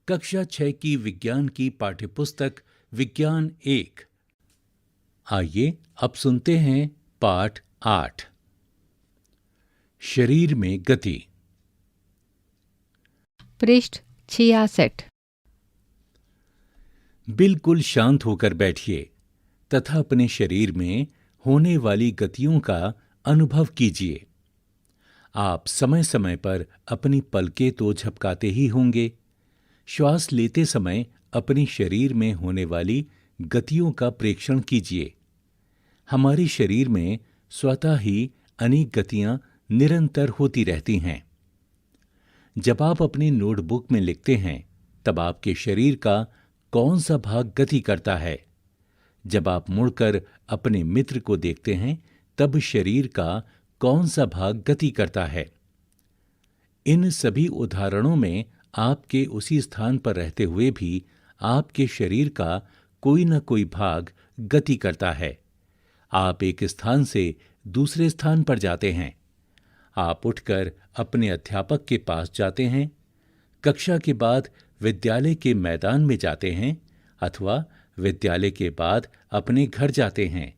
कक्षा 6 की विज्ञान की पाठ्यपुस्तक विज्ञान 1। आइए अब सुनते हैं पाठ 8। शरीर में गति। पृष्ठ 66। बिल्कुल शांत होकर बैठिए तथा अपने शरीर में होने वाली गतियों का अनुभव कीजिए। आप समय समय पर अपनी पलकें तो झपकाते ही होंगे। श्वास लेते समय अपने शरीर में होने वाली गतियों का प्रेक्षण कीजिए। हमारे शरीर में स्वतः ही अनेक गतियां निरंतर होती रहती हैं। जब आप अपनी नोटबुक में लिखते हैं तब आपके शरीर का कौन सा भाग गति करता है? जब आप मुड़कर अपने मित्र को देखते हैं तब शरीर का कौन सा भाग गति करता है? इन सभी उदाहरणों में आपके उसी स्थान पर रहते हुए भी आपके शरीर का कोई न कोई भाग गति करता है। आप एक स्थान से दूसरे स्थान पर जाते हैं। आप उठकर अपने अध्यापक के पास जाते हैं, कक्षा के बाद विद्यालय के मैदान में जाते हैं अथवा विद्यालय के बाद अपने घर जाते हैं।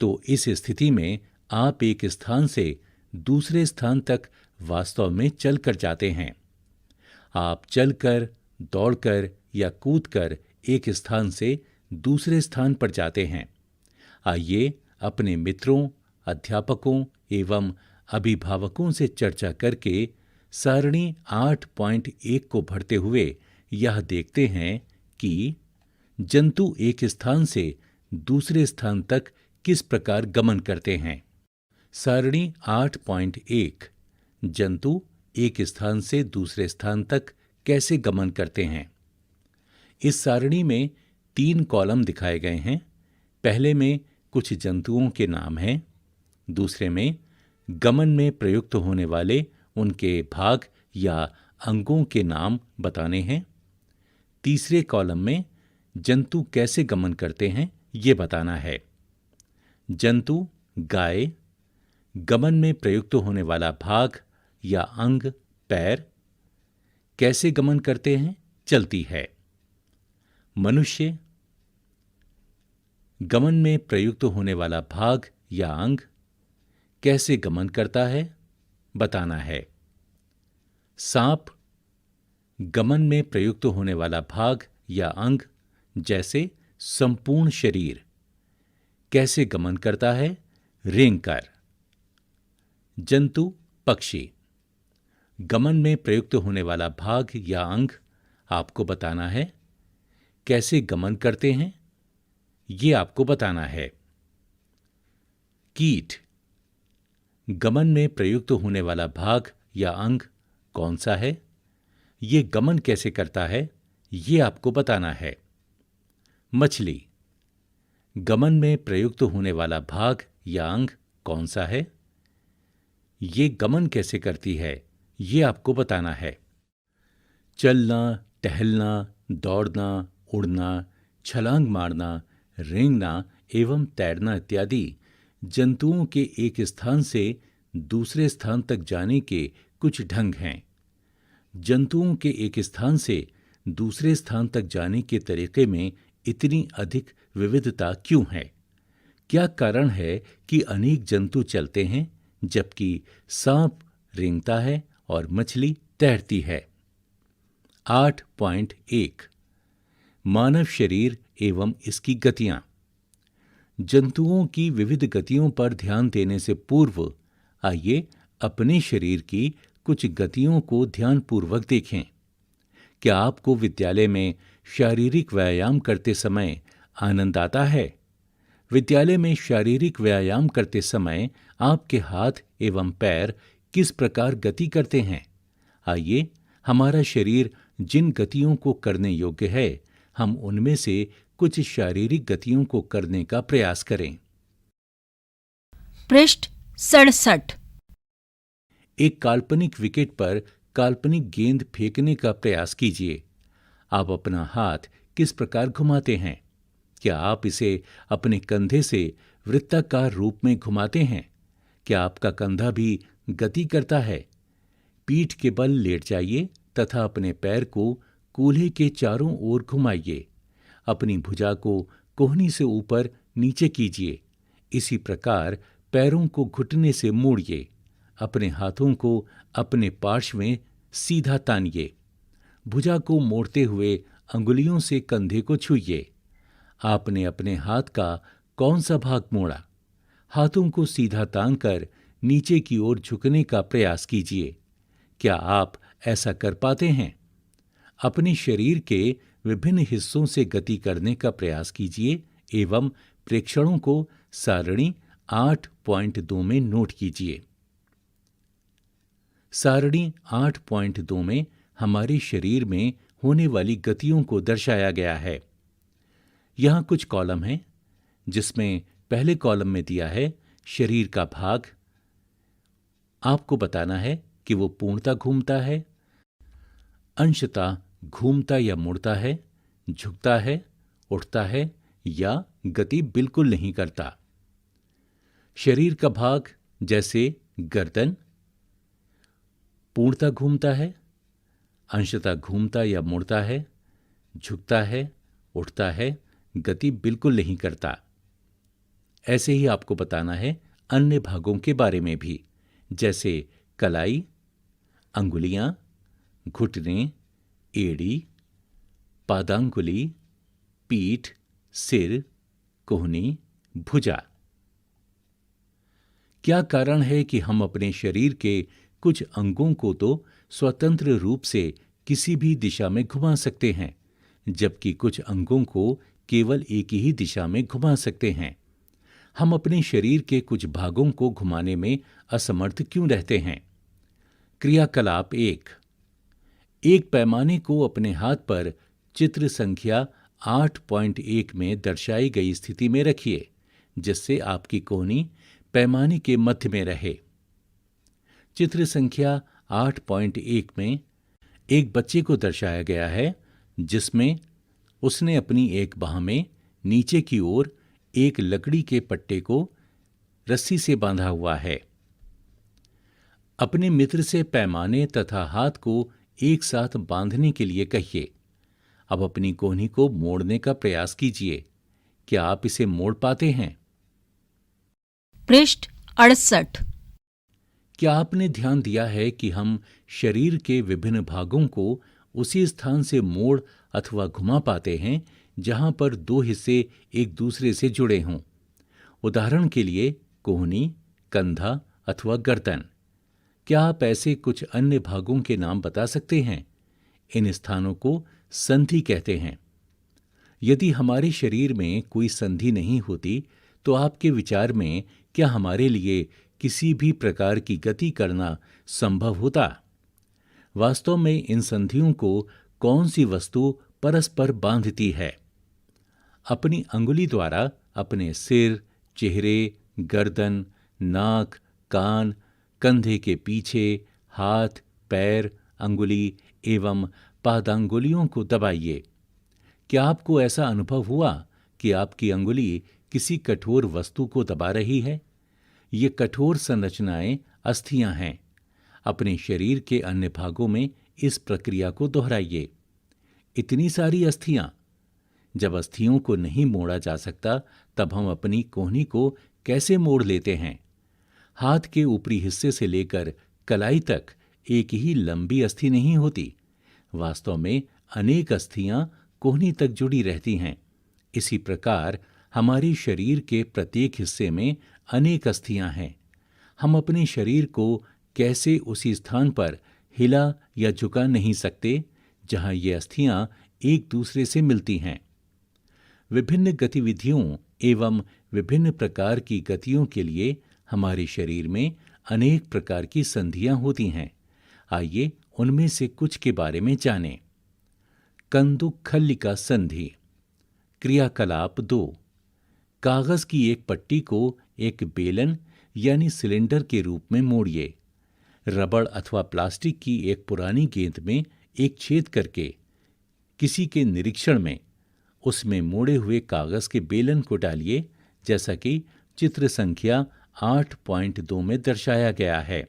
तो इस स्थिति में आप एक स्थान से दूसरे स्थान तक वास्तव में चलकर जाते हैं। आप चलकर, दौड़कर या कूदकर एक स्थान से दूसरे स्थान पर जाते हैं। आइए अपने मित्रों, अध्यापकों एवं अभिभावकों से चर्चा करके सारणी 8.1 को भरते हुए यह देखते हैं कि जंतु एक स्थान से दूसरे स्थान तक किस प्रकार गमन करते हैं। सारणी 8.1 जंतु एक स्थान से दूसरे स्थान तक कैसे गमन करते हैं। इस सारणी में 3 कॉलम दिखाए गए हैं। पहले में कुछ जंतुओं के नाम हैं, दूसरे में गमन में प्रयुक्त होने वाले उनके भाग या अंगों के नाम बताने हैं, तीसरे कॉलम में जंतु कैसे गमन करते हैं ये बताना है। जंतु गाय, गमन में प्रयुक्त होने वाला भाग या अंग पैर, कैसे गमन करते हैं, चलती है। मनुष्य, गमन में प्रयुक्त होने वाला भाग या अंग कैसे गमन करता है, बताना है। सांप, गमन में प्रयुक्त होने वाला भाग या अंग जैसे संपूर्ण शरीर कैसे गमन करता है, रेंगकर। जंतु पक्षी, गमन में प्रयुक्त होने वाला भाग या अंग आपको बताना है, कैसे गमन करते हैं ये आपको बताना है। कीट, गमन में प्रयुक्त होने वाला भाग या अंग कौन सा है, ये गमन कैसे करता है ये आपको बताना है। मछली, गमन में प्रयुक्त होने वाला भाग या अंग कौन सा है, ये गमन कैसे करती है ये आपको बताना है। चलना, टहलना, दौड़ना, उड़ना, छलांग मारना, रेंगना एवं तैरना इत्यादि जंतुओं के एक स्थान से दूसरे स्थान तक जाने के कुछ ढंग हैं। जंतुओं के एक स्थान से दूसरे स्थान तक जाने के तरीके में इतनी अधिक विविधता क्यों है? क्या कारण है कि अनेक जंतु चलते हैं जबकि सांप रेंगता है और मछली तैरती है? 8.1 मानव शरीर एवं इसकी गतियां। जंतुओं की विविध गतियों पर ध्यान देने से पूर्व आइए अपने शरीर की कुछ गतियों को ध्यानपूर्वक देखें। क्या आपको विद्यालय में शारीरिक व्यायाम करते समय आनंद आता है? विद्यालय में शारीरिक व्यायाम करते समय आपके हाथ एवं पैर किस प्रकार गति करते हैं? आइए हमारा शरीर जिन गतियों को करने योग्य है हम उनमें से कुछ शारीरिक गतियों को करने का प्रयास करें। पृष्ठ 67। एक काल्पनिक विकेट पर काल्पनिक गेंद फेंकने का प्रयास कीजिए। आप अपना हाथ किस प्रकार घुमाते हैं? क्या आप इसे अपने कंधे से वृत्ताकार रूप में घुमाते हैं? क्या आपका कंधा भी गति करता है? पीठ के बल लेट जाइए तथा अपने पैर को कूल्हे के चारों ओर घुमाइए। अपनी भुजा को कोहनी से ऊपर नीचे कीजिए। इसी प्रकार पैरों को घुटने से मोड़िए। अपने हाथों को अपने पार्श्व में सीधा तानिए। भुजा को मोड़ते हुए अंगुलियों से कंधे को छूइए। आपने अपने हाथ का कौन सा भाग मोड़ा? हाथों को सीधा तानकर नीचे की ओर झुकने का प्रयास कीजिए। क्या आप ऐसा कर पाते हैं? अपने शरीर के विभिन्न हिस्सों से गति करने का प्रयास कीजिए एवं प्रेक्षणों को सारणी 8.2 में नोट कीजिए। सारणी 8.2 में हमारे शरीर में होने वाली गतियों को दर्शाया गया है। यहाँ कुछ कॉलम हैं, जिसमें पहले कॉलम में दिया है शरीर का भाग। आपको बताना है कि वो पूर्णतः घूमता है, अंशतः घूमता या मुड़ता है, झुकता है, उठता है या गति बिल्कुल नहीं करता। शरीर का भाग जैसे गर्दन पूर्णतः घूमता है, अंशतः घूमता या मुड़ता है, झुकता है, उठता है, गति बिल्कुल नहीं करता। ऐसे ही आपको बताना है अन्य भागों के बारे में भी, जैसे कलाई, अंगुलियां, घुटने, एड़ी, पादांगुली, पीठ, सिर, कोहनी, भुजा। क्या कारण है कि हम अपने शरीर के कुछ अंगों को तो स्वतंत्र रूप से किसी भी दिशा में घुमा सकते हैं, जबकि कुछ अंगों को केवल एक ही दिशा में घुमा सकते हैं? हम अपने शरीर के कुछ भागों को घुमाने में असमर्थ क्यों रहते हैं? क्रियाकलाप 1। एक पैमाने को अपने हाथ पर चित्र संख्या 8.1 में दर्शाई गई स्थिति में रखिए, जिससे आपकी कोहनी पैमाने के मध्य में रहे। चित्र संख्या 8.1 में एक बच्चे को दर्शाया गया है, जिसमें उसने अपनी एक बाह में नीचे की ओर एक लकड़ी के पट्टे को रस्सी से बांधा हुआ है। अपने मित्र से पैमाने तथा हाथ को एक साथ बांधने के लिए कहिए। अब अपनी कोहनी को मोड़ने का प्रयास कीजिए। क्या आप इसे मोड़ पाते हैं? पृष्ठ 68। क्या आपने ध्यान दिया है कि हम शरीर के विभिन्न भागों को उसी स्थान से मोड़ अथवा घुमा पाते हैं जहां पर दो हिस्से एक दूसरे से जुड़े हों? उदाहरण के लिए कोहनी, कंधा अथवा गर्दन। क्या आप ऐसे कुछ अन्य भागों के नाम बता सकते हैं? इन स्थानों को संधि कहते हैं। यदि हमारे शरीर में कोई संधि नहीं होती तो आपके विचार में क्या हमारे लिए किसी भी प्रकार की गति करना संभव होता? वास्तव में इन संधियों को कौन सी वस्तु परस्पर बांधती है? अपनी अंगुली द्वारा अपने सिर, चेहरे, गर्दन, नाक, कान, कंधे के पीछे, हाथ, पैर, अंगुली एवं पादांगुलियों को दबाइए। क्या आपको ऐसा अनुभव हुआ कि आपकी अंगुली किसी कठोर वस्तु को दबा रही है? ये कठोर संरचनाएं अस्थियां हैं। अपने शरीर के अन्य भागों में इस प्रक्रिया को दोहराइए। इतनी सारी अस्थियां। जब अस्थियों को नहीं मोड़ा जा सकता, तब हम अपनी कोहनी को कैसे मोड़ लेते हैं? हाथ के ऊपरी हिस्से से लेकर कलाई तक एक ही लंबी अस्थि नहीं होती। वास्तव में अनेक अस्थियां कोहनी तक जुड़ी रहती हैं। इसी प्रकार हमारे शरीर के प्रत्येक हिस्से में अनेक अस्थियां हैं। हम अपने शरीर को कैसे उसी स्थान पर हिला या झुका नहीं सकते जहां ये अस्थियां एक दूसरे से मिलती हैं। विभिन्न गतिविधियों एवं विभिन्न प्रकार की गतियों के लिए हमारे शरीर में अनेक प्रकार की संधियां होती हैं। आइए उनमें से कुछ के बारे में जानें। कंदुकखल्लिका संधि। क्रियाकलाप 2। कागज की एक पट्टी को एक बेलन यानी सिलेंडर के रूप में मोड़िए। रबड़ अथवा प्लास्टिक की एक पुरानी गेंद में एक छेद करके किसी के निरीक्षण में उसमें मोड़े हुए कागज के बेलन को डालिए, जैसा कि चित्र संख्या 8.2 में दर्शाया गया है।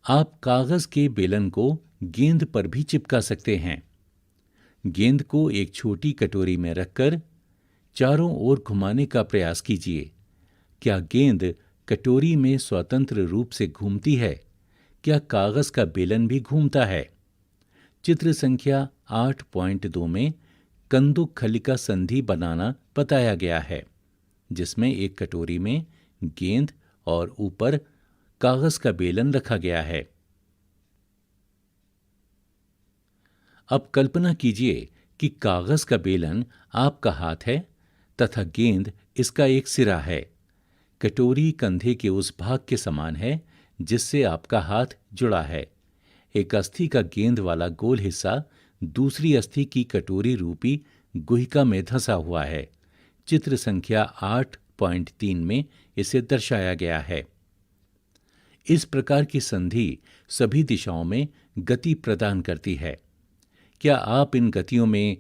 आप कागज के बेलन को गेंद पर भी चिपका सकते हैं। गेंद को एक छोटी कटोरी में रखकर चारों ओर घुमाने का प्रयास कीजिए। क्या गेंद कटोरी में स्वतंत्र रूप से घूमती है? क्या कागज का बेलन भी घूमता है? चित्र संख्या 8.2 में कंदुक खलिका संधि बनाना बताया गया है, जिसमें एक कटोरी में गेंद और ऊपर कागज का बेलन रखा गया है। अब कल्पना कीजिए कि कागज का बेलन आपका हाथ है तथा गेंद इसका एक सिरा है। कटोरी कंधे के उस भाग के समान है जिससे आपका हाथ जुड़ा है। एक अस्थि का गेंद वाला गोल हिस्सा दूसरी अस्थि की कटोरी रूपी गुहिका में धंसा हुआ है। चित्र संख्या 8.3 में इसे दर्शाया गया है। इस प्रकार की संधि सभी दिशाओं में गति प्रदान करती है। क्या आप इन गतियों में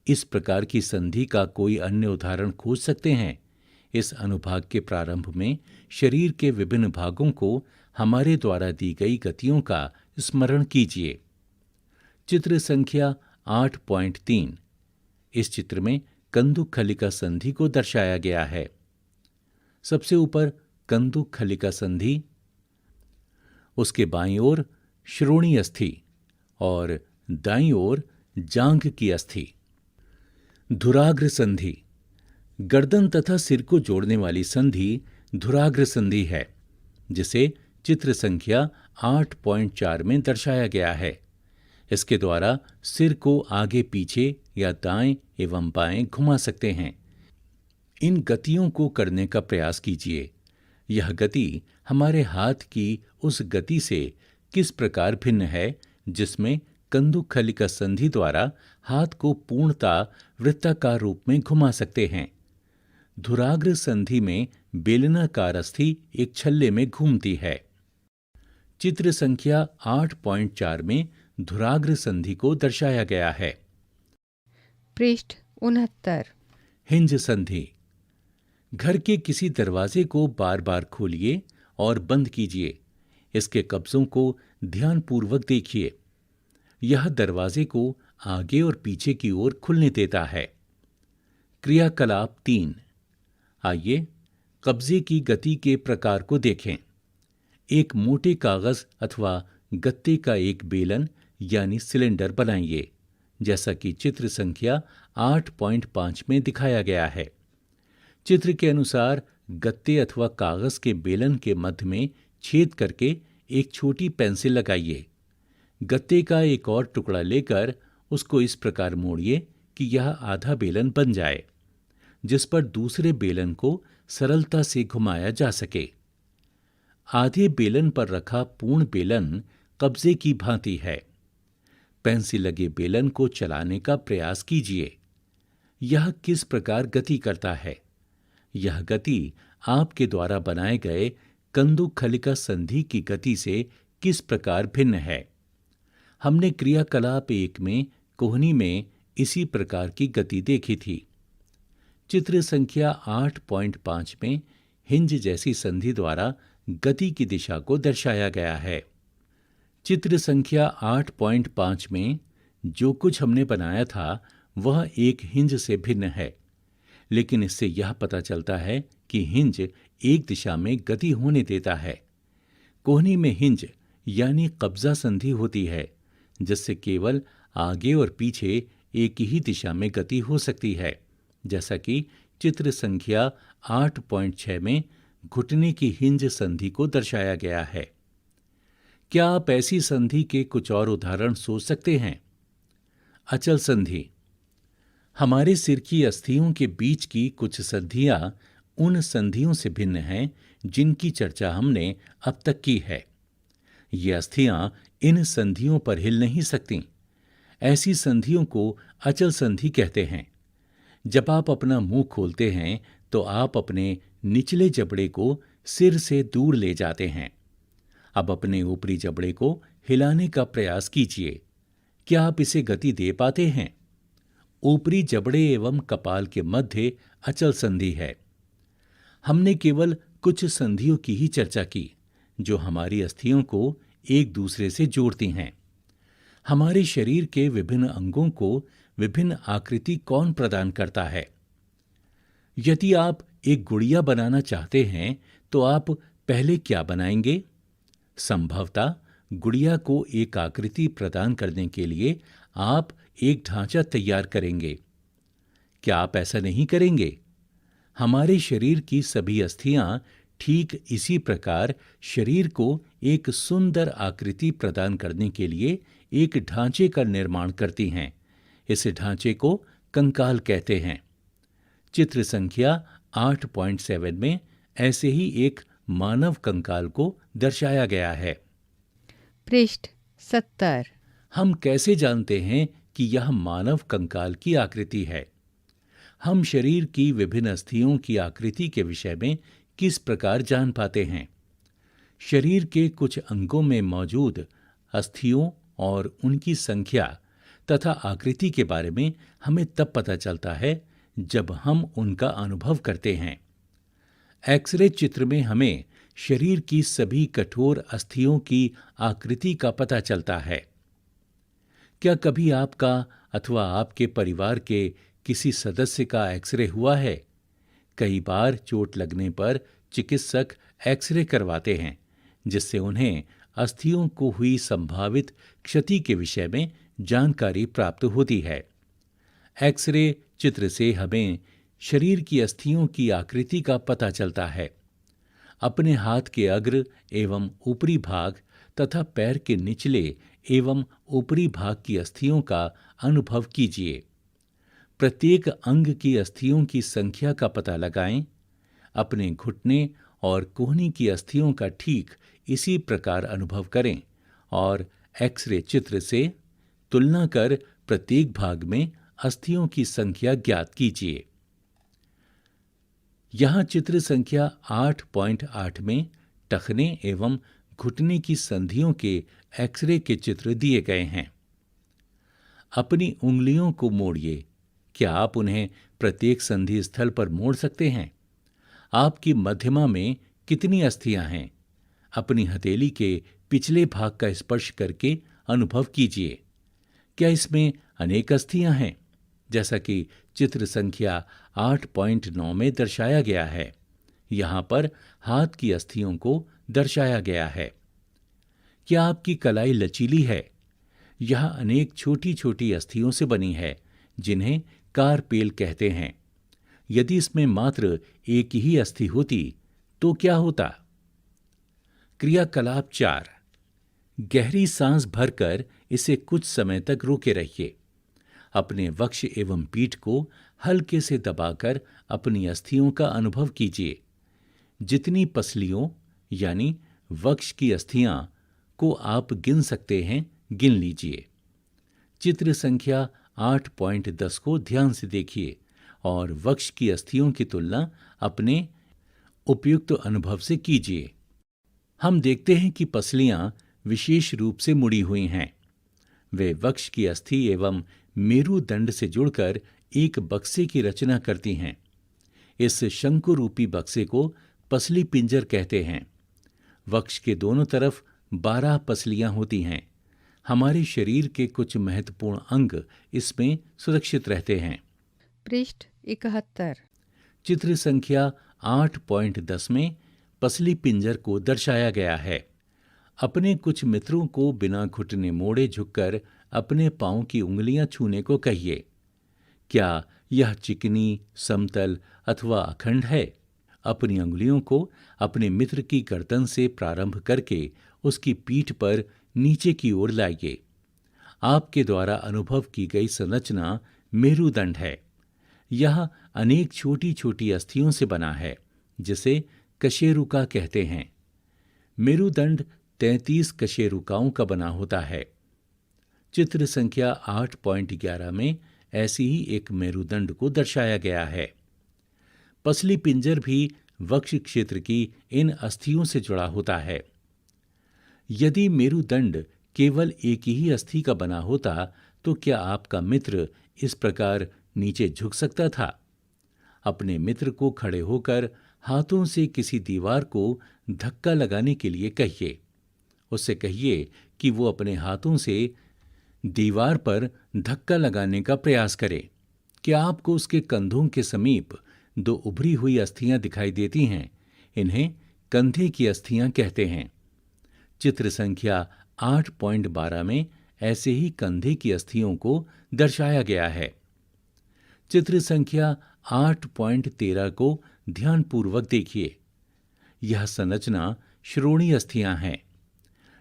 इस प्रकार की संधि का कोई अन्य उदाहरण खोज सकते हैं? इस अनुभाग के प्रारंभ में शरीर के विभिन्न भागों को हमारे द्वारा दी गई गतियों का स्मरण कीजिए। चित्र संख्या 8.3। इस चित्र में कंदुक खलिका संधि को दर्शाया गया है। सबसे ऊपर कंदुक खलिका संधि, उसके बाईं ओर श्रोणि अस्थि और दाईं ओर जांघ की अस्थि। धुराग्र संधि गर्दन तथा सिर को जोड़ने वाली संधि धुराग्र संधि है, जिसे चित्र संख्या 8.4 में दर्शाया गया है। इसके द्वारा सिर को आगे पीछे या दाएं एवं बाएं घुमा सकते हैं। इन गतियों को करने का प्रयास कीजिए। यह गति हमारे हाथ की उस गति से किस प्रकार भिन्न है जिसमें कंदुक खलिका संधि द्वारा हाथ को पूर्णतः वृत्ताकार रूप में घुमा सकते हैं। धुराग्र संधि में बेलनाकार अस्थि एक छल्ले में घूमती है। चित्र संख्या 8.4 में धुराग्र संधि को दर्शाया गया है। पृष्ठ 69। हिंज संधि घर के किसी दरवाजे को बार बार खोलिए और बंद कीजिए। इसके कब्जों को ध्यानपूर्वक देखिए। यह दरवाजे को आगे और पीछे की ओर खुलने देता है। क्रियाकलाप 3। आइए कब्जे की गति के प्रकार को देखें। एक मोटे कागज अथवा गत्ते का एक बेलन यानी सिलेंडर बनाइए, जैसा कि चित्र संख्या 8.5 में दिखाया गया है। चित्र के अनुसार गत्ते अथवा कागज के बेलन के मध्य में छेद करके एक छोटी पेंसिल लगाइए। गत्ते का एक और टुकड़ा लेकर उसको इस प्रकार मोड़िए कि यह आधा बेलन बन जाए, जिस पर दूसरे बेलन को सरलता से घुमाया जा सके। आधे बेलन पर रखा पूर्ण बेलन कब्जे की भांति है। पेंसिल लगे बेलन को चलाने का प्रयास कीजिए। यह किस प्रकार गति करता है? यह गति आपके द्वारा बनाए गए कंदुक खलिका संधि की गति से किस प्रकार भिन्न है? हमने क्रियाकलाप 1 में कोहनी में इसी प्रकार की गति देखी थी। चित्र संख्या 8.5 में हिंज जैसी संधि द्वारा गति की दिशा को दर्शाया गया है। चित्र संख्या 8.5 में जो कुछ हमने बनाया था वह एक हिंज से भिन्न है, लेकिन इससे यह पता चलता है कि हिंज एक दिशा में गति होने देता है। कोहनी में हिंज यानी कब्जा संधि होती है, जिससे केवल आगे और पीछे एक ही दिशा में गति हो सकती है, जैसा कि चित्र संख्या 8.6 में घुटने की हिंज संधि को दर्शाया गया है। क्या आप ऐसी संधि के कुछ और उदाहरण सोच सकते हैं? अचल संधि हमारे सिर की अस्थियों के बीच की कुछ संधियां उन संधियों से भिन्न हैं जिनकी चर्चा हमने अब तक की है। ये अस्थियां इन संधियों पर हिल नहीं सकती। ऐसी संधियों को अचल संधि कहते हैं। जब आप अपना मुंह खोलते हैं तो आप अपने निचले जबड़े को सिर से दूर ले जाते हैं। अब अपने ऊपरी जबड़े को हिलाने का प्रयास कीजिए। क्या आप इसे गति दे पाते हैं? ऊपरी जबड़े एवं कपाल के मध्य अचल संधि है। हमने केवल कुछ संधियों की ही चर्चा की जो हमारी अस्थियों को एक दूसरे से जोड़ती हैं। हमारे शरीर के विभिन्न अंगों को विभिन्न आकृति कौन प्रदान करता है? यदि आप एक गुड़िया बनाना चाहते हैं तो आप पहले क्या बनाएंगे? संभवतः गुड़िया को एक आकृति प्रदान करने के लिए आप एक ढांचा तैयार करेंगे। क्या आप ऐसा नहीं करेंगे? हमारे शरीर की सभी अस्थियां ठीक इसी प्रकार शरीर को एक सुंदर आकृति प्रदान करने के लिए एक ढांचे का निर्माण करती हैं। इस ढांचे को कंकाल कहते हैं। चित्र संख्या 8.7 में ऐसे ही एक मानव कंकाल को दर्शाया गया है। पृष्ठ 70। हम कैसे जानते हैं कि यह मानव कंकाल की आकृति है? हम शरीर की विभिन्न अस्थियों की आकृति के विषय में किस प्रकार जान पाते हैं? शरीर के कुछ अंगों में मौजूद अस्थियों और उनकी संख्या तथा आकृति के बारे में हमें तब पता चलता है जब हम उनका अनुभव करते हैं। एक्सरे चित्र में हमें शरीर की सभी कठोर अस्थियों की आकृति का पता चलता है। क्या कभी आपका अथवा आपके परिवार के किसी सदस्य का एक्सरे हुआ है? कई बार चोट लगने पर चिकित्सक एक्सरे करवाते हैं, जिससे उन्हें अस्थियों को हुई संभावित क्षति के विषय में जानकारी प्राप्त होती है। एक्सरे चित्र से हमें शरीर की अस्थियों की आकृति का पता चलता है। अपने हाथ के अग्र एवं ऊपरी भाग तथा पैर के निचले एवं ऊपरी भाग की अस्थियों का अनुभव कीजिए। प्रत्येक अंग की अस्थियों की संख्या का पता लगाएं। अपने घुटने और कोहनी की अस्थियों का ठीक इसी प्रकार अनुभव करें और एक्सरे चित्र से तुलना कर प्रत्येक भाग में अस्थियों की संख्या ज्ञात कीजिए। यहाँ चित्र संख्या 8.8 में टखने एवं घुटने की संधियों के एक्सरे के चित्र दिए गए हैं। अपनी उंगलियों को मोड़िए। क्या आप उन्हें प्रत्येक संधि स्थल पर मोड़ सकते हैं? आपकी मध्यमा में कितनी अस्थियां हैं? अपनी हथेली के पिछले भाग का स्पर्श करके अनुभव कीजिए। क्या इसमें अनेक अस्थियां हैं, जैसा कि चित्र संख्या 8.9 में दर्शाया गया है? यहाँ पर हाथ की अस्थियों को दर्शाया गया है। क्या आपकी कलाई लचीली है? यह अनेक छोटी छोटी अस्थियों से बनी है, जिन्हें कार्पेल कहते हैं। यदि इसमें मात्र एक ही अस्थि होती तो क्या होता? क्रियाकलाप 4। गहरी सांस भरकर इसे कुछ समय तक रोके रहिए। अपने वक्ष एवं पीठ को हल्के से दबाकर अपनी अस्थियों का अनुभव कीजिए। जितनी पसलियों यानी वक्ष की अस्थियां को आप गिन सकते हैं, गिन लीजिए। चित्र संख्या 8.10 को ध्यान से देखिए और वक्ष की अस्थियों की तुलना अपने उपयुक्त अनुभव से कीजिए। हम देखते हैं कि पसलियां विशेष रूप से मुड़ी हुई हैं। वे वक्ष की अस्थि एवं मेरुदंड से जुड़कर एक बक्से की रचना करती हैं। इस शंकु रूपी बक्से को पसली पिंजर कहते हैं। वक्ष के दोनों तरफ 12 पसलियां होती हैं। हमारे शरीर के कुछ महत्वपूर्ण अंग इसमें सुरक्षित रहते हैं। पृष्ठ 71। चित्र संख्या 8.10 में पसली पिंजर को दर्शाया गया है। अपने कुछ मित्रों को बिना घुटने मोड़े झुककर अपने पांव की उंगलियां छूने को कहिए। क्या यह चिकनी, समतल अथवा अखंड है? अपनी उंगलियों को अपने मित्र की गर्दन से प्रारंभ करके उसकी पीठ पर नीचे की ओर लाइए। आपके द्वारा अनुभव की गई संरचना मेरुदंड है। यह अनेक छोटी छोटी अस्थियों से बना है, जिसे कशेरुका कहते हैं। मेरुदंड 33 कशेरुकाओं का बना होता है। चित्र संख्या 8.11 में ऐसी ही एक मेरुदंड को दर्शाया गया है। पसली पिंजर भी वक्ष क्षेत्र की इन अस्थियों से जुड़ा होता है। यदि मेरुदंड केवल एक ही अस्थि का बना होता तो क्या आपका मित्र इस प्रकार नीचे झुक सकता था? अपने मित्र को खड़े होकर हाथों से किसी दीवार को धक्का लगाने के लिए कहिए। उससे कहिए कि वो अपने हाथों से दीवार पर धक्का लगाने का प्रयास करें। क्या आपको उसके कंधों के समीप दो उभरी हुई अस्थियां दिखाई देती हैं? इन्हें कंधे की अस्थियां कहते हैं। चित्र संख्या 8.12 में ऐसे ही कंधे की अस्थियों को दर्शाया गया है। चित्र संख्या 8.13 को ध्यानपूर्वक देखिए। यह संरचना श्रोणि अस्थियां हैं।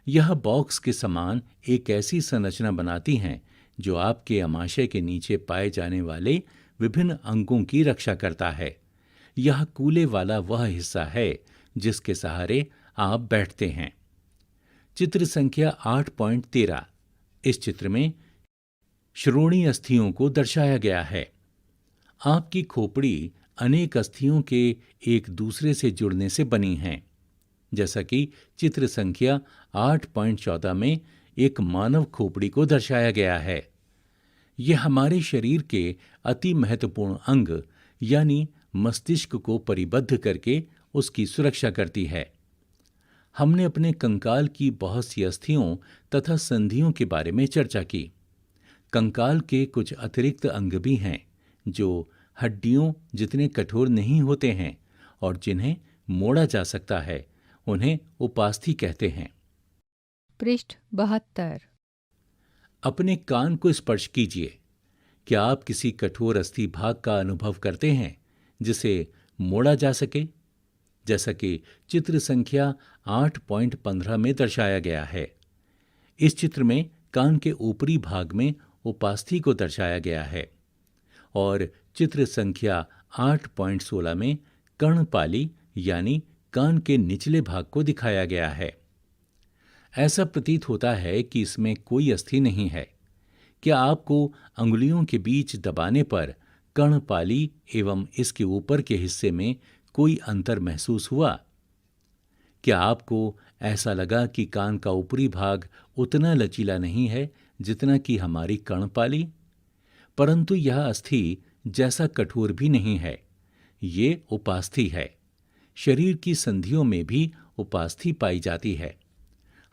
यह बॉक्स के समान एक ऐसी संरचना बनाती हैं जो आपके आमाशय के नीचे पाए जाने वाले विभिन्न अंगों की रक्षा करता है। यह कूले वाला वह हिस्सा है जिसके सहारे आप बैठते हैं। चित्र संख्या 8.13। इस चित्र में श्रोणि अस्थियों को दर्शाया गया है। आपकी खोपड़ी अनेक अस्थियों के एक दूसरे से जुड़ने से बनी है। जैसा कि चित्र संख्या 8.14 में एक मानव खोपड़ी को दर्शाया गया है। यह हमारे शरीर के अति महत्वपूर्ण अंग यानी मस्तिष्क को परिबद्ध करके उसकी सुरक्षा करती है। हमने अपने कंकाल की बहुत सी अस्थियों तथा संधियों के बारे में चर्चा की। कंकाल के कुछ अतिरिक्त अंग भी हैं जो हड्डियों जितने कठोर नहीं होते हैं और जिन्हें मोड़ा जा सकता है। उन्हें उपास्थि कहते हैं। पृष्ठ 72। अपने कान को स्पर्श कीजिए। क्या आप किसी कठोर अस्थि भाग का अनुभव करते हैं जिसे मोड़ा जा सके? जैसा कि चित्र संख्या 8.15 में दर्शाया गया है। इस चित्र में कान के ऊपरी भाग में उपास्थि को दर्शाया गया है और चित्र संख्या 8.16 में कर्णपाली यानी कान के निचले भाग को दिखाया गया है। ऐसा प्रतीत होता है कि इसमें कोई अस्थि नहीं है। क्या आपको अंगुलियों के बीच दबाने पर कर्णपाली एवं इसके ऊपर के हिस्से में कोई अंतर महसूस हुआ? क्या आपको ऐसा लगा कि कान का ऊपरी भाग उतना लचीला नहीं है जितना कि हमारी कर्णपाली? परंतु यह अस्थि जैसा कठोर भी नहीं है। ये उपास्थि है। शरीर की संधियों में भी उपास्थि पाई जाती है।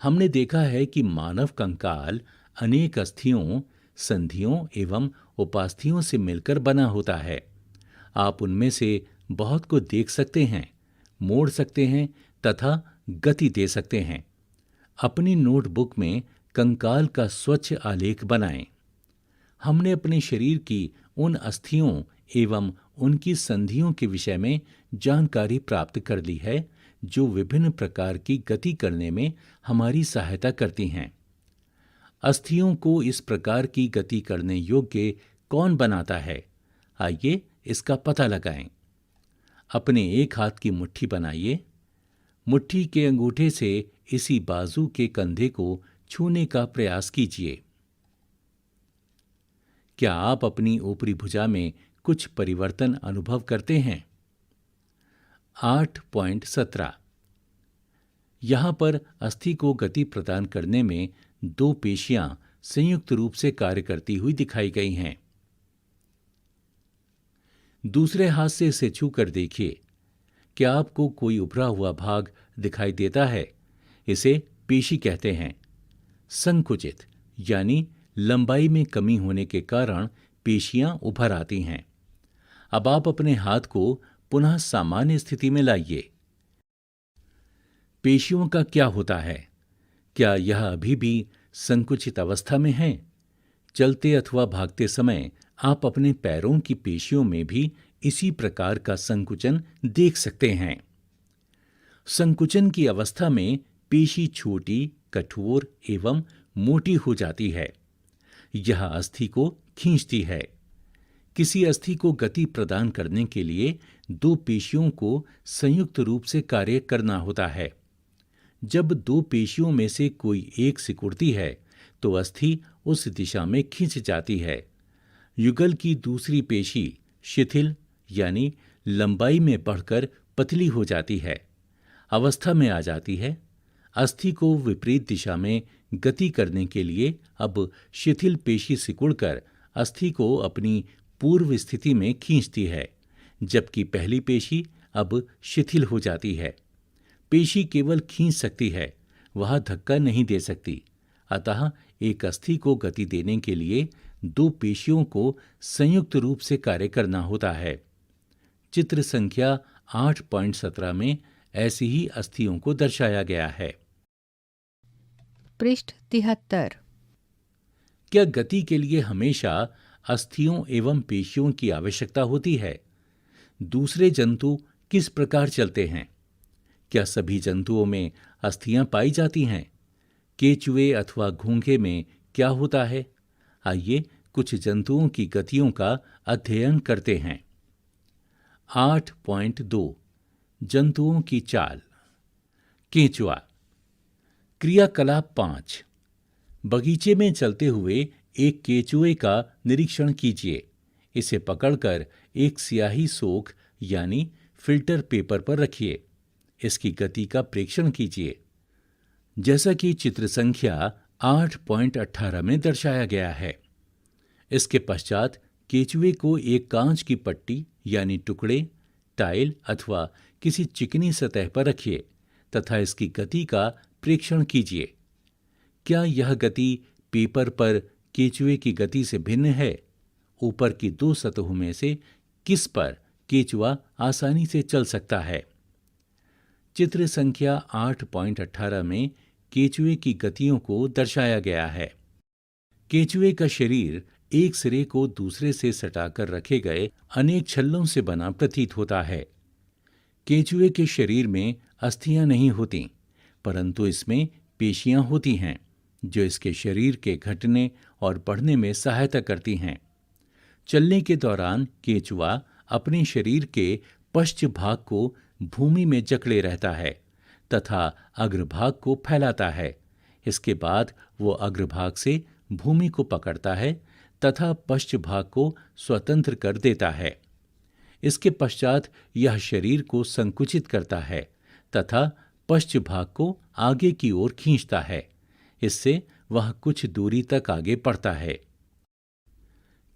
हमने देखा है कि मानव कंकाल अनेक अस्थियों, संधियों एवं उपास्थियों से मिलकर बना होता है। आप उनमें से बहुत को देख सकते हैं, मोड़ सकते हैं तथा गति दे सकते हैं। अपनी नोटबुक में कंकाल का स्वच्छ आलेख बनाएं। हमने अपने शरीर की उन अस्थियों एवं उनकी संधियों के विषय में जानकारी प्राप्त कर ली है जो विभिन्न प्रकार की गति करने में हमारी सहायता करती हैं। अस्थियों को इस प्रकार की गति करने योग्य कौन बनाता है? आइए इसका पता लगाएं। अपने एक हाथ की मुट्ठी बनाइए। मुट्ठी के अंगूठे से इसी बाजू के कंधे को छूने का प्रयास कीजिए। क्या आप अपनी ऊपरी भुजा में कुछ परिवर्तन अनुभव करते हैं? 8.17 यहां पर अस्थि को गति प्रदान करने में दो पेशियां संयुक्त रूप से कार्य करती हुई दिखाई गई हैं। दूसरे हाथ से इसे छूकर देखिए। क्या आपको कोई उभरा हुआ भाग दिखाई देता है? इसे पेशी कहते हैं। संकुचित यानी लंबाई में कमी होने के कारण पेशियां उभर आती हैं। अब आप अपने हाथ को पुनः सामान्य स्थिति में लाइए। पेशियों का क्या होता है? क्या यह अभी भी संकुचित अवस्था में है? चलते अथवा भागते समय आप अपने पैरों की पेशियों में भी इसी प्रकार का संकुचन देख सकते हैं। संकुचन की अवस्था में पेशी छोटी, कठोर एवं मोटी हो जाती है। यह अस्थि को खींचती है। किसी अस्थि को गति प्रदान करने के लिए दो पेशियों को संयुक्त रूप से कार्य करना होता है। जब दो पेशियों में से कोई एक सिकुड़ती है तो अस्थि उस दिशा में खिंच जाती है। युगल की दूसरी पेशी शिथिल यानी लंबाई में बढ़कर पतली हो जाती है, अवस्था में आ जाती है। अस्थि को विपरीत दिशा में गति करने के लिए अब शिथिल पेशी सिकुड़कर अस्थि को अपनी पूर्व स्थिति में खींचती है, जबकि पहली पेशी अब शिथिल हो जाती है। पेशी केवल खींच सकती है, वह धक्का नहीं दे सकती। अतः एक अस्थि को गति देने के लिए दो पेशियों को संयुक्त रूप से कार्य करना होता है। चित्र संख्या 8.17 में ऐसी ही अस्थियों को दर्शाया गया है। पृष्ठ 73। क्या गति के लिए हमेशा अस्थियों एवं पेशियों की आवश्यकता होती है? दूसरे जंतु किस प्रकार चलते हैं? क्या सभी जंतुओं में अस्थियां पाई जाती हैं? केचुए अथवा घोंघे में क्या होता है? आइए कुछ जंतुओं की गतियों का अध्ययन करते हैं। 8.2 जंतुओं की चाल। केंचुआ। क्रियाकलाप 5। बगीचे में चलते हुए एक केंचुए का निरीक्षण कीजिए। इसे पकड़कर एक स्याही सोख यानी फिल्टर पेपर पर रखिए। इसकी गति का प्रेक्षण कीजिए, जैसा कि चित्र संख्या 8.18 में दर्शाया गया है। इसके पश्चात केंचुए को एक कांच की पट्टी यानी टुकड़े, टाइल अथवा किसी चिकनी सतह पर रखिए तथा इसकी गति का प्रेक्षण कीजिए। क्या यह गति पेपर पर केंचुए की गति से भिन्न है? ऊपर की दो सतहों में से किस पर केंचुआ आसानी से चल सकता है? चित्र संख्या 8.18 में केंचुए की गतियों को दर्शाया गया है। केंचुए का शरीर एक सिरे को दूसरे से सटाकर रखे गए अनेक छल्लों से बना प्रतीत होता है। केंचुए के शरीर में अस्थियां नहीं होती, परंतु इसमें पेशियां होती हैं जो इसके शरीर के घटने और बढ़ने में सहायता करती हैं। चलने के दौरान केंचुआ अपने शरीर के पश्च भाग को भूमि में जकड़े रहता है तथा अग्रभाग को फैलाता है। इसके बाद वो अग्रभाग से भूमि को पकड़ता है तथा पश्च भाग को स्वतंत्र कर देता है। इसके पश्चात यह शरीर को संकुचित करता है तथा पश्च भाग को आगे की ओर खींचता है। इससे वह कुछ दूरी तक आगे बढ़ता है।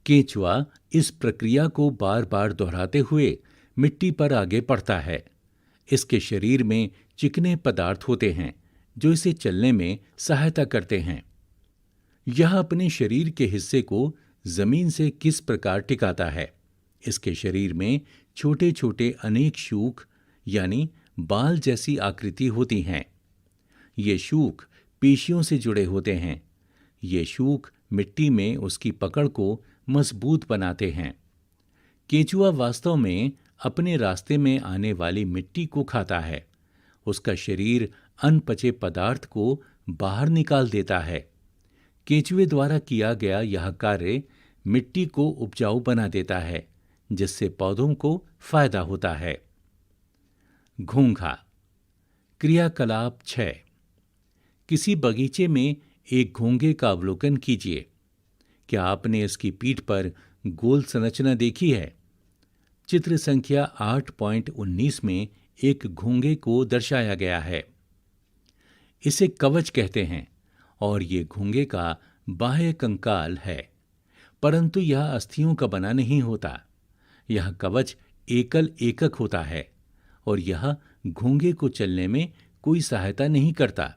केंचुआ इस प्रक्रिया को बार बार दोहराते हुए मिट्टी पर आगे बढ़ता है। इसके शरीर में चिकने पदार्थ होते हैं जो इसे चलने में सहायता करते हैं। यह अपने शरीर के हिस्से को जमीन से किस प्रकार टिकाता है? इसके शरीर में छोटे छोटे अनेक शूक यानी बाल जैसी आकृति होती हैं। ये शूक पेशियों से जुड़े होते हैं। ये शूक मिट्टी में उसकी पकड़ को मजबूत बनाते हैं। केंचुआ वास्तव में अपने रास्ते में आने वाली मिट्टी को खाता है। उसका शरीर अनपचे पदार्थ को बाहर निकाल देता है। केंचुए द्वारा किया गया यह कार्य मिट्टी को उपजाऊ बना देता है, जिससे पौधों को फायदा होता है। घोंघा। क्रियाकलाप 6। किसी बगीचे में एक घोंघे का अवलोकन कीजिए। क्या आपने इसकी पीठ पर गोल संरचना देखी है? चित्र संख्या 8.19 में एक घोंघे को दर्शाया गया है। इसे कवच कहते हैं और ये घोंघे का बाह्य कंकाल है, परंतु यह अस्थियों का बना नहीं होता। यह कवच एकल एकक होता है और यह घोंघे को चलने में कोई सहायता नहीं करता।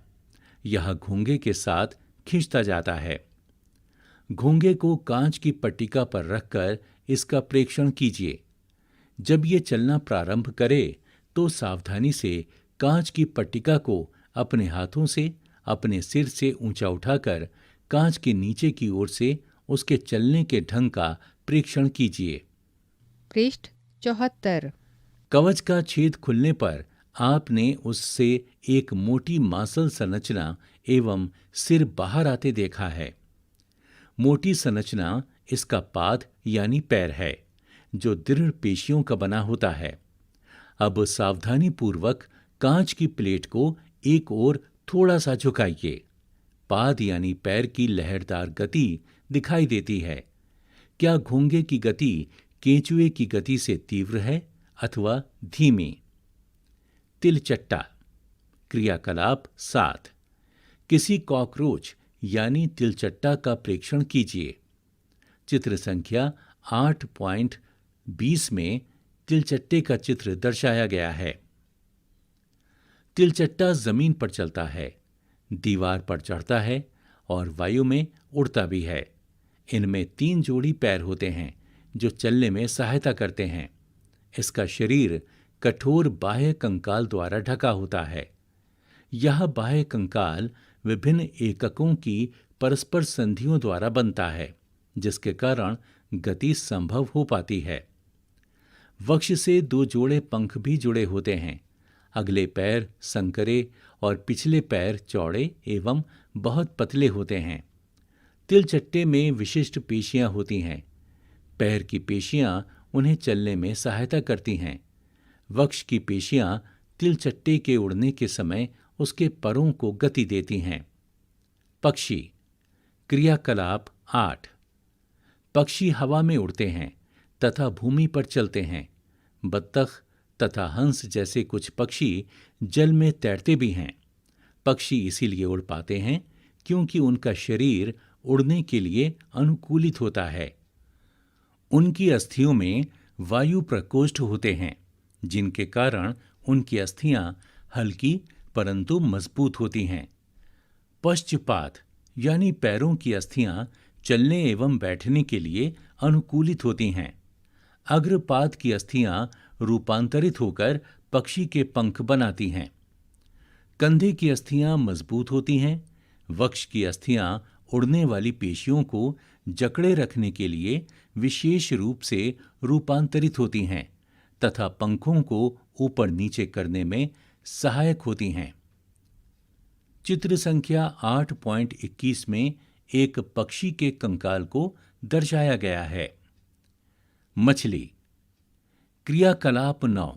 यह घोंघे के साथ खींचता जाता है। घोंघे को कांच की पट्टिका पर रखकर इसका प्रेक्षण कीजिए। जब ये चलना प्रारंभ करे तो सावधानी से कांच की पट्टिका को अपने हाथों से अपने सिर से ऊंचा उठाकर कांच के नीचे की ओर से उसके चलने के ढंग का प्रेक्षण कीजिए। पृष्ठ 74। कवच का छेद खुलने पर आपने उससे एक मोटी मांसल संरचना एवं सिर बाहर आते देखा है। मोटी संरचना इसका पाद यानी पैर है, जो दृढ़ पेशियों का बना होता है। अब सावधानी पूर्वक कांच की प्लेट को एक ओर थोड़ा सा झुकाइए। पाद यानी पैर की लहरदार गति दिखाई देती है। क्या घोंघे की गति केंचुए की गति से तीव्र है अथवा धीमी? तिलचट्टा। क्रियाकलाप 7। किसी कॉकरोच यानी तिलचट्टा का प्रेक्षण कीजिए। चित्र संख्या 8.20 में तिलचट्टे का चित्र दर्शाया गया है। तिलचट्टा जमीन पर चलता है, दीवार पर चढ़ता है और वायु में उड़ता भी है। इनमें 3 जोड़ी पैर होते हैं जो चलने में सहायता करते हैं। इसका शरीर कठोर बाह्य कंकाल द्वारा ढका होता है। यह बाह्य कंकाल विभिन्न एककों की परस्पर संधियों द्वारा बनता है, जिसके कारण गति संभव हो पाती है। वक्ष से 2 जोड़े पंख भी जुड़े होते हैं। अगले पैर संकरे और पिछले पैर चौड़े एवं बहुत पतले होते हैं। तिलचट्टे में विशिष्ट पेशियां होती हैं। पैर की पेशियां उन्हें चलने में सहायता करती हैं। वक्ष की पेशियां तिलचट्टे के उड़ने के समय उसके परों को गति देती हैं। पक्षी। क्रियाकलाप 8। पक्षी हवा में उड़ते हैं तथा भूमि पर चलते हैं। बत्तख तथा हंस जैसे कुछ पक्षी जल में तैरते भी हैं। पक्षी इसीलिए उड़ पाते हैं क्योंकि उनका शरीर उड़ने के लिए अनुकूलित होता है। उनकी अस्थियों में वायु प्रकोष्ठ होते हैं, जिनके कारण उनकी अस्थियां हल्की परंतु मजबूत होती हैं। पश्चपात यानी पैरों की अस्थियां चलने एवं बैठने के लिए अनुकूलित होती हैं। अग्रपाद की अस्थियां रूपांतरित होकर पक्षी के पंख बनाती हैं। कंधे की अस्थियां मजबूत होती हैं। वक्ष की अस्थियां उड़ने वाली पेशियों को जकड़े रखने के लिए विशेष रूप से रूपांतरित होती हैं तथा पंखों को ऊपर नीचे करने में सहायक होती हैं। चित्र संख्या 8.21 में एक पक्षी के कंकाल को दर्शाया गया है। मछली। क्रियाकलाप 9।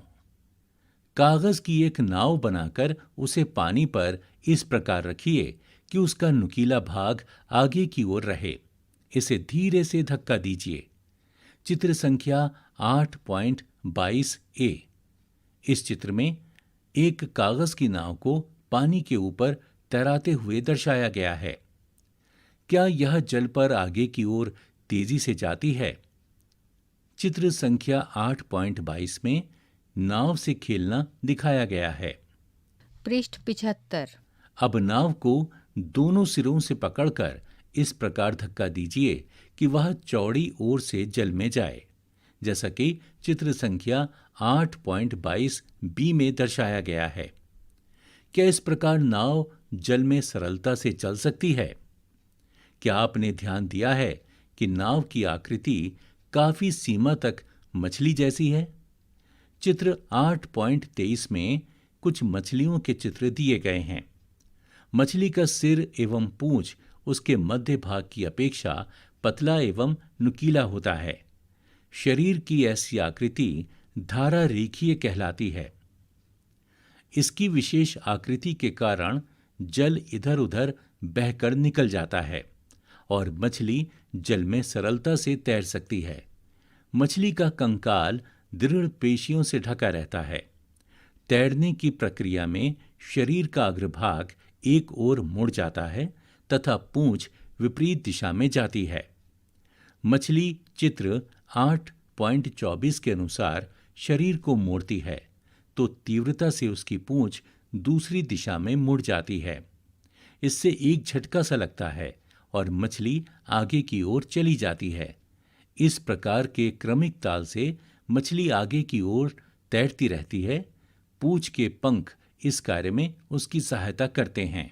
कागज की एक नाव बनाकर उसे पानी पर इस प्रकार रखिए कि उसका नुकीला भाग आगे की ओर रहे। इसे धीरे से धक्का दीजिए। चित्र संख्या 8.22 ए। इस चित्र में एक कागज की नाव को पानी के ऊपर तैराते हुए दर्शाया गया है। क्या यह जल पर आगे की ओर तेजी से जाती है? चित्र संख्या 8.22 में नाव से खेलना दिखाया गया है। पृष्ठ 75। अब नाव को दोनों सिरों से पकड़कर इस प्रकार धक्का दीजिए कि वह चौड़ी ओर से जल में जाए, जैसा कि चित्र संख्या 8.22 बी में दर्शाया गया है। क्या इस प्रकार नाव जल में सरलता से चल सकती है? क्या आपने ध्यान दिया है कि नाव की आकृति काफी सीमा तक मछली जैसी है? चित्र 8.23 में कुछ मछलियों के चित्र दिए गए हैं। मछली का सिर एवं पूंछ उसके मध्य भाग की अपेक्षा पतला एवं नुकीला होता है। शरीर की ऐसी आकृति धारा रेखीय कहलाती है। इसकी विशेष आकृति के कारण जल इधर उधर बहकर निकल जाता है और मछली जल में सरलता से तैर सकती है। मछली का कंकाल दृढ़ पेशियों से ढका रहता है। तैरने की प्रक्रिया में शरीर का अग्रभाग एक ओर मुड़ जाता है तथा पूंछ विपरीत दिशा में जाती है। मछली चित्र 8.24 के अनुसार शरीर को मोड़ती है तो तीव्रता से उसकी पूंछ दूसरी दिशा में मुड़ जाती है। इससे एक झटका सा लगता है और मछली आगे की ओर चली जाती है। इस प्रकार के क्रमिक ताल से मछली आगे की ओर तैरती रहती है। पूंछ के पंख इस कार्य में उसकी सहायता करते हैं।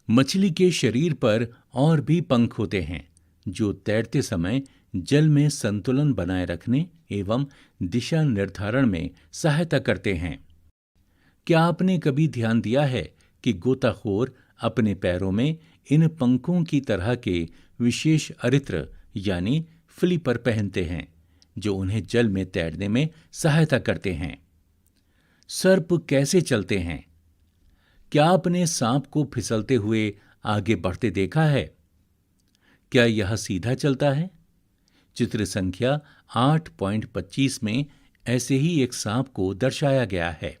मछली के शरीर पर और भी पंख होते हैं जो तैरते समय जल में संतुलन बनाए रखने एवं दिशा निर्धारण में सहायता करते हैं। क्या आपने कभी ध्यान दिया है कि गोताखोर अपने पैरों में इन पंखों की तरह के विशेष अरित्र यानी फ्लिपर पहनते हैं जो उन्हें जल में तैरने में सहायता करते हैं। सर्प कैसे चलते हैं? क्या आपने सांप को फिसलते हुए आगे बढ़ते देखा है? क्या यह सीधा चलता है? चित्र संख्या 8.25 में ऐसे ही एक सांप को दर्शाया गया है।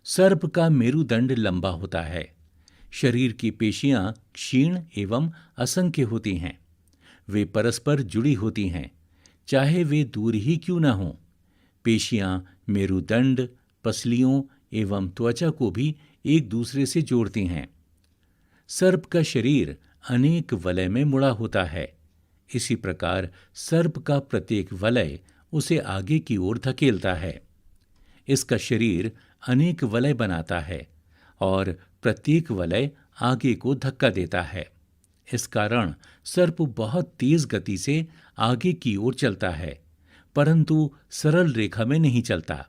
सर्प का मेरुदंड लंबा होता है। शरीर की पेशियां क्षीण एवं असंख्य होती हैं। वे परस्पर जुड़ी होती हैं, चाहे वे दूर ही क्यों न हों। पेशियां मेरुदंड, पसलियों एवं त्वचा को भी एक दूसरे से जोड़ती हैं। सर्प का शरीर अनेक वलय में मुड़ा होता है। इसी प्रकार सर्प का प्रत्येक वलय उसे आगे की ओर धकेलता है। इसका शरीर अनेक वलय बनाता है और प्रत्येक वलय आगे को धक्का देता है। इस कारण सर्प बहुत तेज गति से आगे की ओर चलता है, परंतु सरल रेखा में नहीं चलता।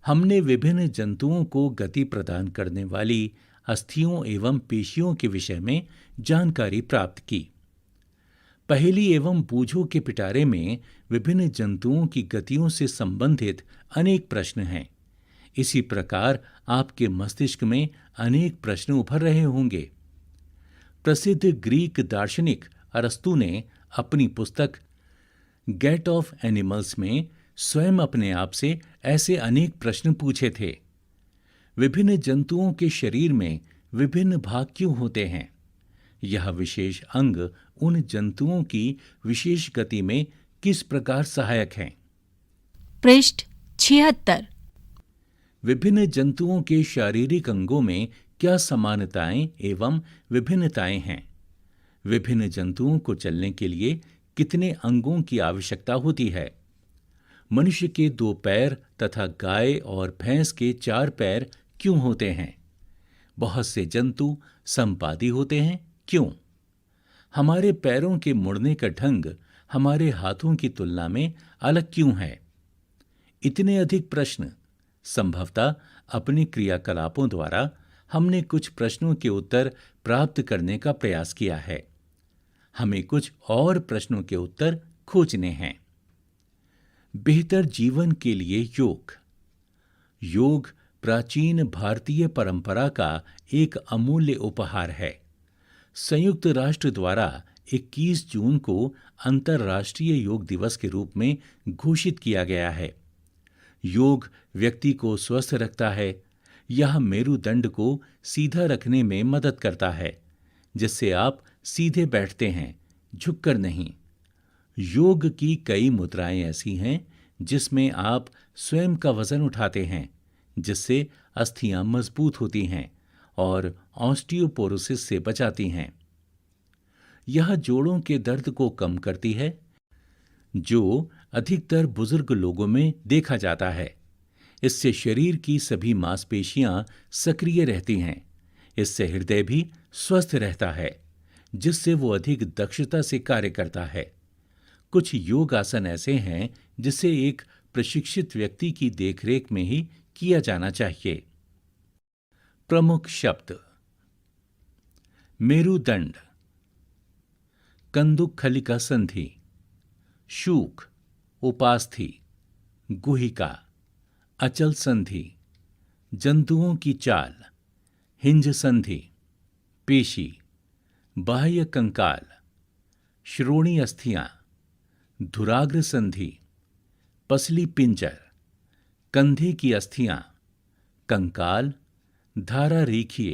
हमने विभिन्न जंतुओं को गति प्रदान करने वाली अस्थियों एवं पेशियों के विषय में जानकारी प्राप्त की। पहेली एवं बूझों के पिटारे में विभिन्न जंतुओं की गतियों से संबंधित अनेक प्रश्न हैं। इसी प्रकार आपके मस्तिष्क में अनेक प्रश्न उभर रहे होंगे। प्रसिद्ध ग्रीक दार्शनिक अरस्तु ने अपनी पुस्तक गेट ऑफ एनिमल्स में स्वयं अपने आप से ऐसे अनेक प्रश्न पूछे थे। विभिन्न जंतुओं के शरीर में विभिन्न भाग क्यों होते हैं? यह विशेष अंग उन जंतुओं की विशेष गति में किस प्रकार सहायक हैं? पृष्ठ 76। विभिन्न जंतुओं के शारीरिक अंगों में क्या समानताएं एवं विभिन्नताएं हैं? विभिन्न जंतुओं को चलने के लिए कितने अंगों की आवश्यकता होती है? मनुष्य के 2 पैर तथा गाय और भैंस के 4 पैर क्यों होते हैं? बहुत से जंतु संपादी होते हैं, क्यों? हमारे पैरों के मुड़ने का ढंग हमारे हाथों की तुलना में अलग क्यों है? इतने अधिक प्रश्न। संभवतः अपने क्रियाकलापों द्वारा हमने कुछ प्रश्नों के उत्तर प्राप्त करने का प्रयास किया है। हमें कुछ और प्रश्नों के उत्तर खोजने हैं। बेहतर जीवन के लिए योग। योग प्राचीन भारतीय परंपरा का एक अमूल्य उपहार है। संयुक्त राष्ट्र द्वारा 21 जून को अंतर्राष्ट्रीय योग दिवस के रूप में घोषित किया गया है। योग व्यक्ति को स्वस्थ रखता है। यह मेरुदंड को सीधा रखने में मदद करता है, जिससे आप सीधे बैठते हैं, झुककर नहीं। योग की कई मुद्राएं ऐसी हैं जिसमें आप स्वयं का वजन उठाते हैं, जिससे अस्थियां मजबूत होती हैं और ऑस्टियोपोरोसिस से बचाती हैं। यह जोड़ों के दर्द को कम करती है, जो अधिकतर बुजुर्ग लोगों में देखा जाता है। इससे शरीर की सभी मांसपेशियां सक्रिय रहती हैं। इससे हृदय भी स्वस्थ रहता है, जिससे वो अधिक दक्षता से कार्य करता है। कुछ योग आसन ऐसे हैं जिसे एक प्रशिक्षित व्यक्ति की देखरेख में ही किया जाना चाहिए। प्रमुख शब्द: मेरुदंड, कंदुकखलिका संधि, शूक, उपास्थि, गुहिका, अचल संधि, जंतुओं की चाल, हिंज संधि, पेशी, बाह्य कंकाल, श्रोणी अस्थियां, धुराग्र संधि, पसली पिंजर, कंधे की अस्थियां, कंकाल, धारा रेखीय।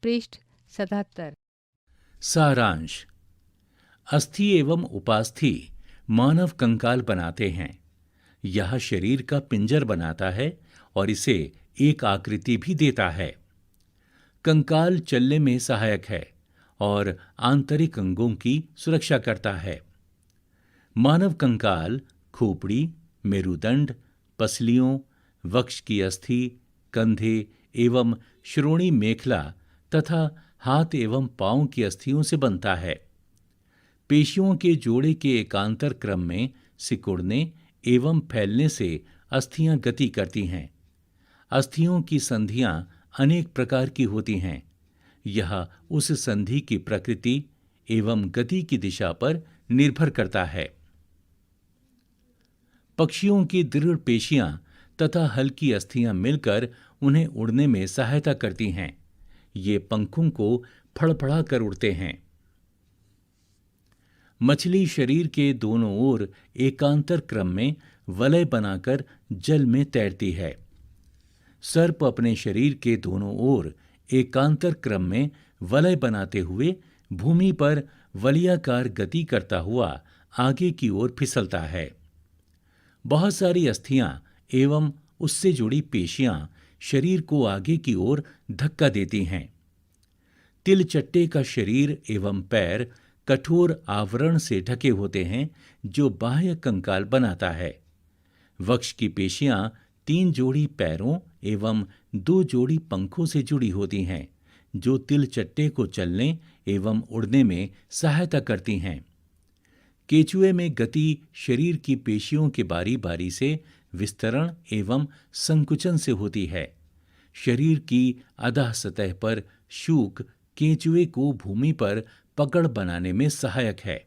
पृष्ठ 77। सारांश: अस्थि एवं उपास्थि मानव कंकाल बनाते हैं। यह शरीर का पिंजर बनाता है और इसे एक आकृति भी देता है। कंकाल चलने में सहायक है और आंतरिक अंगों की सुरक्षा करता है। मानव कंकाल खोपड़ी, मेरुदंड, पसलियों, वक्ष की अस्थि, कंधे एवं श्रोणी मेखला तथा हाथ एवं पांव की अस्थियों से बनता है। पेशियों के जोड़े के एकांतर क्रम में सिकुड़ने एवं फैलने से अस्थियां गति करती हैं। अस्थियों की संधियां अनेक प्रकार की होती हैं। यह उस संधि की प्रकृति एवं गति की दिशा पर निर्भर करता है। पक्षियों की दृढ़ पेशियां तथा हल्की अस्थियां मिलकर उन्हें उड़ने में सहायता करती हैं। ये पंखों को फड़फड़ा कर उड़ते हैं। मछली शरीर के दोनों ओर एकांतर क्रम में वलय बनाकर जल में तैरती है। सर्प अपने शरीर के दोनों ओर एकांतर क्रम में वलय बनाते हुए भूमि पर वलयाकार गति करता हुआ आगे की ओर फिसलता है। बहुत सारी अस्थियां एवं उससे जुड़ी पेशियां शरीर को आगे की ओर धक्का देती हैं। तिलचट्टे का शरीर एवं पैर कठोर आवरण से ढके होते हैं जो बाह्य कंकाल बनाता है। वक्ष की पेशियां 3 जोड़ी पैरों एवं 2 जोड़ी पंखों से जुड़ी होती हैं जो तिलचट्टे को चलने एवं उड़ने में सहायता करती हैं। केचुए में गति शरीर की पेशियों के बारी बारी से विस्तरण एवं संकुचन से होती है। शरीर की अधः सतह पर शूक केंचुए को भूमि पर पकड़ बनाने में सहायक है।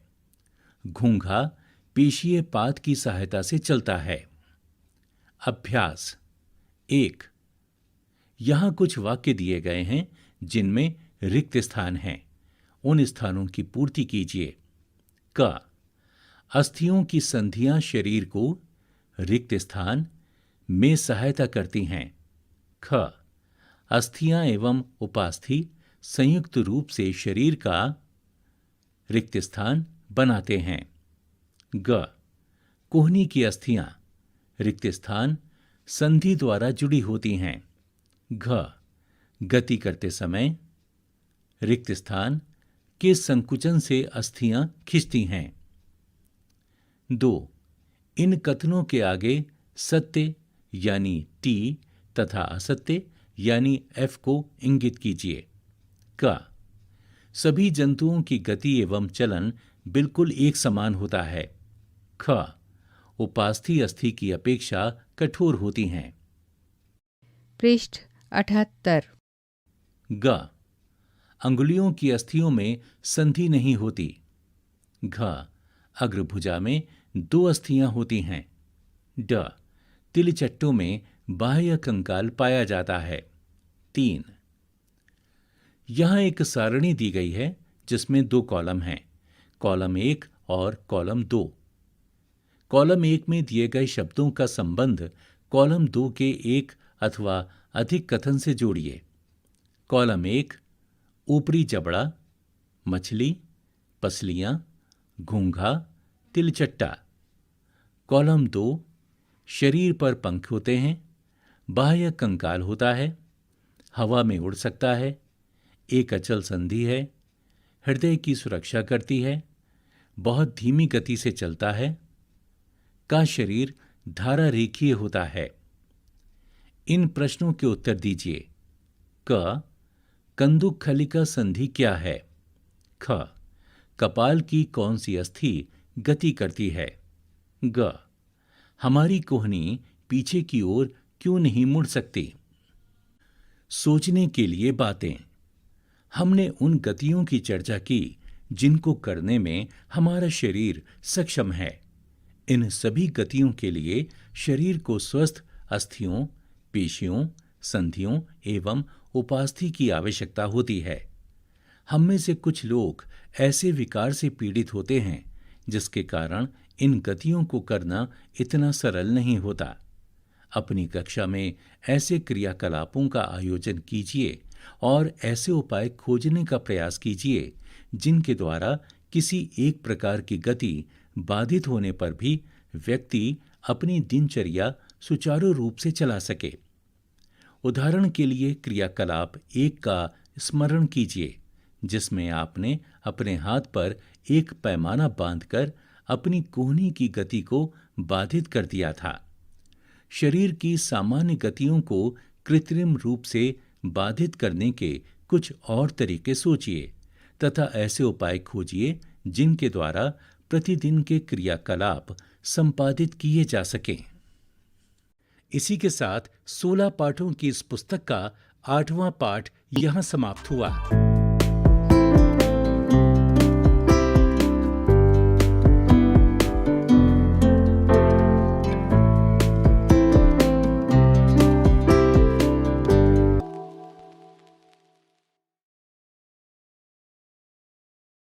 घूंघा पेशीय पाद की सहायता से चलता है। अभ्यास 1। यहां कुछ वाक्य दिए गए हैं जिनमें रिक्त स्थान हैं। उन स्थानों की पूर्ति कीजिए। क। अस्थियों की संधियां शरीर को रिक्त स्थान में सहायता करती हैं। ख। अस्थियां एवं उपास्थि संयुक्त रूप से शरीर का रिक्त स्थान बनाते हैं। ग। कोहनी की अस्थियां रिक्त स्थान संधि द्वारा जुड़ी होती हैं। घ। गति करते समय रिक्त स्थान के संकुचन से अस्थियां खिंचती हैं। 2। इन कथनों के आगे सत्य यानी टी तथा असत्य यानी एफ को इंगित कीजिए। क। सभी जंतुओं की गति एवं चलन बिल्कुल एक समान होता है। ख। उपास्थि अस्थि की अपेक्षा कठोर होती हैं। पृष्ठ 78। ग। अंगुलियों की अस्थियों में संधि नहीं होती। घ। अग्रभुजा में 2 अस्थियां होती हैं। ड। तिलचट्टों में बाह्य कंकाल पाया जाता है। 3। यहां एक सारणी दी गई है जिसमें 2 कॉलम हैं, कॉलम 1 और कॉलम 2। कॉलम 1 में दिए गए शब्दों का संबंध कॉलम 2 के एक अथवा अधिक कथन से जोड़िए। कॉलम 1 ऊपरी जबड़ा, मछली, पसलियां, घूंघा, तिलचट्टा। कॉलम 2 शरीर पर पंख होते हैं, बाह्य कंकाल होता है, हवा में उड़ सकता है, एक अचल संधि है, हृदय की सुरक्षा करती है, बहुत धीमी गति से चलता है, का शरीर धारा रेखीय होता है। इन प्रश्नों के उत्तर दीजिए। क। कंदुक खलिका संधि क्या है? ख। कपाल की कौन सी अस्थि गति करती है? ग। हमारी कोहनी पीछे की ओर क्यों नहीं मुड़ सकती? सोचने के लिए बातें। हमने उन गतियों की चर्चा की जिनको करने में हमारा शरीर सक्षम है। इन सभी गतियों के लिए शरीर को स्वस्थ अस्थियों, पेशियों, संधियों एवं उपास्थि की आवश्यकता होती है। हम में से कुछ लोग ऐसे विकार से पीड़ित होते हैं जिसके कारण इन गतियों को करना इतना सरल नहीं होता। अपनी कक्षा में ऐसे क्रियाकलापों का आयोजन कीजिए और ऐसे उपाय खोजने का प्रयास कीजिए जिनके द्वारा किसी एक प्रकार की गति बाधित होने पर भी व्यक्ति अपनी दिनचर्या सुचारू रूप से चला सके। उदाहरण के लिए क्रियाकलाप 1 का स्मरण कीजिए जिसमें आपने अपने हाथ पर एक पैमाना बांधकर अपनी कोहनी की गति को बाधित कर दिया था। शरीर की सामान्य गतियों को कृत्रिम रूप से बाधित करने के कुछ और तरीके सोचिए तथा ऐसे उपाय खोजिए जिनके द्वारा प्रतिदिन के क्रियाकलाप संपादित किए जा सकें। इसी के साथ 16 पाठों की इस पुस्तक का 8वां पाठ यहां समाप्त हुआ।